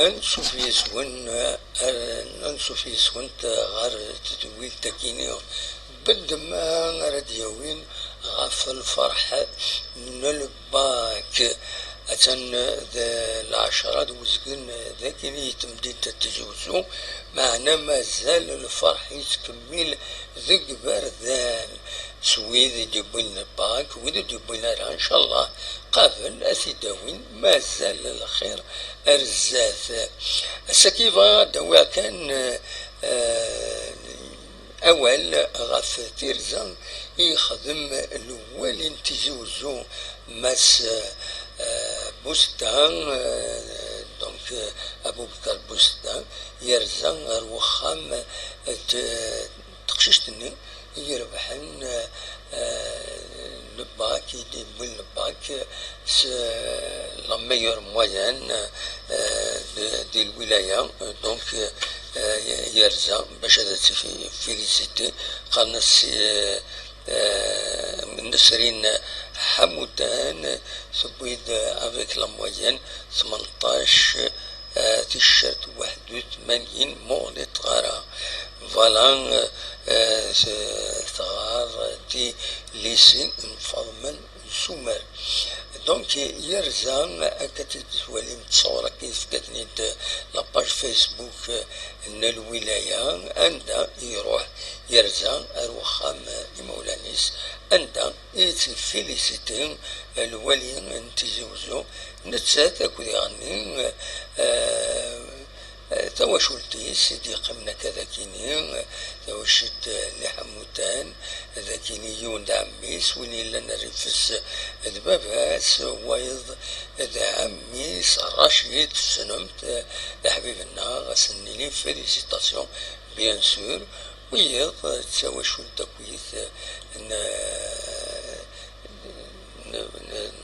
أنشوف يسون غار تدويل تاكيني بد ما راديوين غاف الفرح نلباك أتن العشرات وزقن ذاكني تمدين تتجوزو معنا مازال الفرح يتكمل ذق بردان سويد يجيبون باك ويدو يجيبون ان شاء الله قابل اسيداوين مازال الخير ارزاث السكيفة دوا كان اول غاف تيرزان يخدم الاول تجوزو ماس بوستان دونك ابو بكر بوستان يرزان الوخام تقششتني يربحن لباك يديبون لباك لا ميور مويان دي الولاية دونك يرزا باش هذا فيليسيتي قالنا نسرين حمودان سبويد افيك لا مويان 18 تيشيرت 81 مولد غارة فالان ثغار دي ليسي انفضمن سومر دونك يرزان اكتب ولي متصورة كيف كتني لاباج فيسبوك ان الولاية عندها يروح يرزان الوخام لمولانيس عندها يتفيليسيتي الولي انتجوزو نتسات اكو يغني تواشلتي سيدي قمنا كذا كيني تواشد لحموتان ذا كيني يون دعميس ويني لنا ريفس ذباباس وايض ذا عميس رشيد سنمت حبيبنا غسني لي فيليسيتاسيون بيان سور ويض تواشل تكويث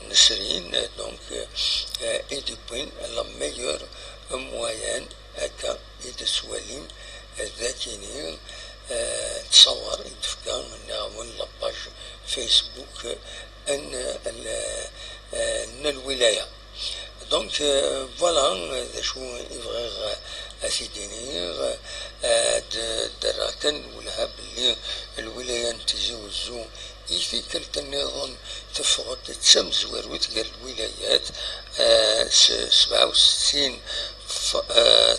نسرين دونك ايديبين لا ميور مويان هكا يتسوالين ذاكيني تصور يتفكا نعمل لاباج فيسبوك ان الولاية دونك فوالا شو يبغي اسيديني دراكن ولها بلي الولاية نتجوزو في كلتا النظام تفقد تسمزور وتقال الولايات 67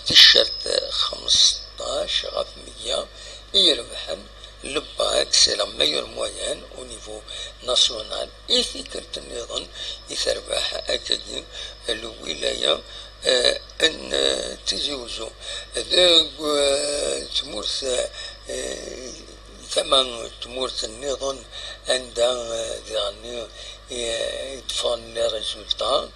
تيشيرت 15 غاف 100 يربحن لباك سي لا ميور مويان او نيفو ناسيونال في كلتا النظام يتربح اكاديم الولاية ان تجوزو تمورث ثمن تمورث النظام عندها يعني يدفن لي ريزولتا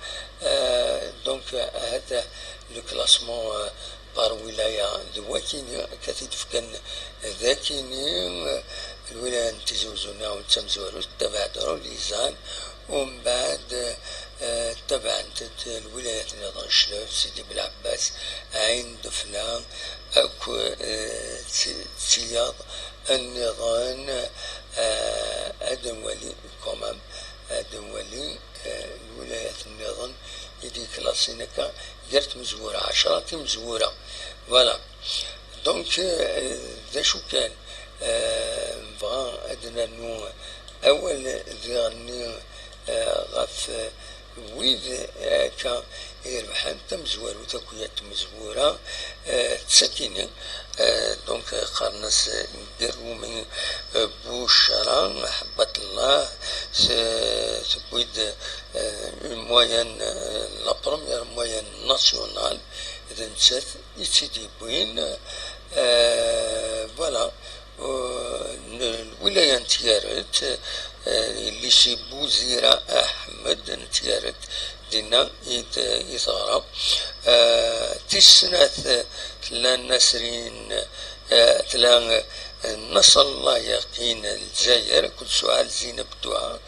دونك هذا لو كلاسمون بار ولاية دواكيني كتدفكن ذاكيني الولاية نتزوزونا ونتمزورو تبع درو ليزان ومن بعد تبع الولايات النظام شلوف سيدي بالعباس عين دفلان اكو تياض النظام ادم ولي كومام ادم ولي الولايات النظام يدي كلاسينكا جرت مزورة 10 مزورة فوالا دونك ذا شو كان نبغى ادنا نو اول ذي غاف ويد كا يربحان تمزور وتكويات مزورة تسكيني دونك قرنس نديرو من بوشرة محبة الله سبويد موين لا بروميير موين ناسيونال اذا نسات يتسيدي بوين فوالا الولاية نتيارت اللي سي بوزيرة احمد نتيارت دينا يثغرى تسنات تلا نسرين تلا نصر الله يقين الجزائر كل سؤال زينب الدعاء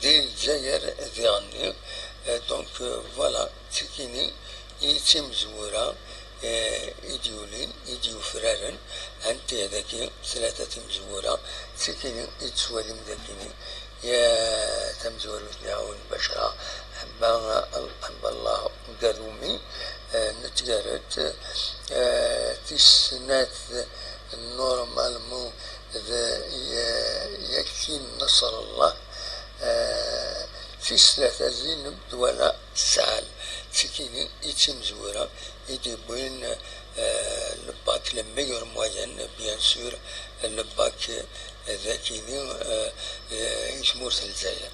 دي الجزائر ذي غني دونك فوالا تكيني يتم زورا إديولين إديو فرارن أنت هذاكي 3 مزورة تكيني يتسوالي مذاكيني يا تمزور نعاون بشرة حبا الله قدومي نتقارد تسنات نورمالمون يكين نصر الله في ثلاثة زين ولا سال سكينين يتم زورا يدبوين الباك الميور موين بيان سور الباك ذاكيني يشمور الجزائر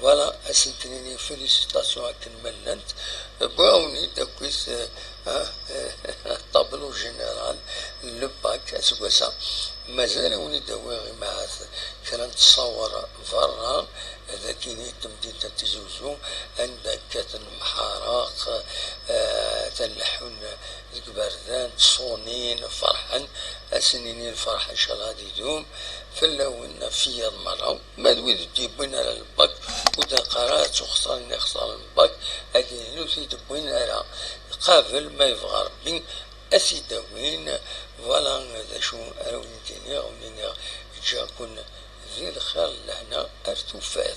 فوالا اسنتنيني فيليسيتاسيون هاك ملنت باوني داكويس طابلو جينيرال لو باك اسكواسا مازال وني داوي مع كان نتصور فران ذاكيني تمديد تزوزو عندك كاتن محارق تنلحون الكبردان صونين فرحا اسنيني الفرح ان شاء الله غادي يدوم فلاونا في المرة ما دويد تجيبوين على الباك ودا قرات وخسرني خسر الباك هادي نوثي تبوين على قابل ما يبغى ربي اسيداوين فوالا هذا شو اراوني تاني اراوني جا كون ذي الخير لهنا ارتفات.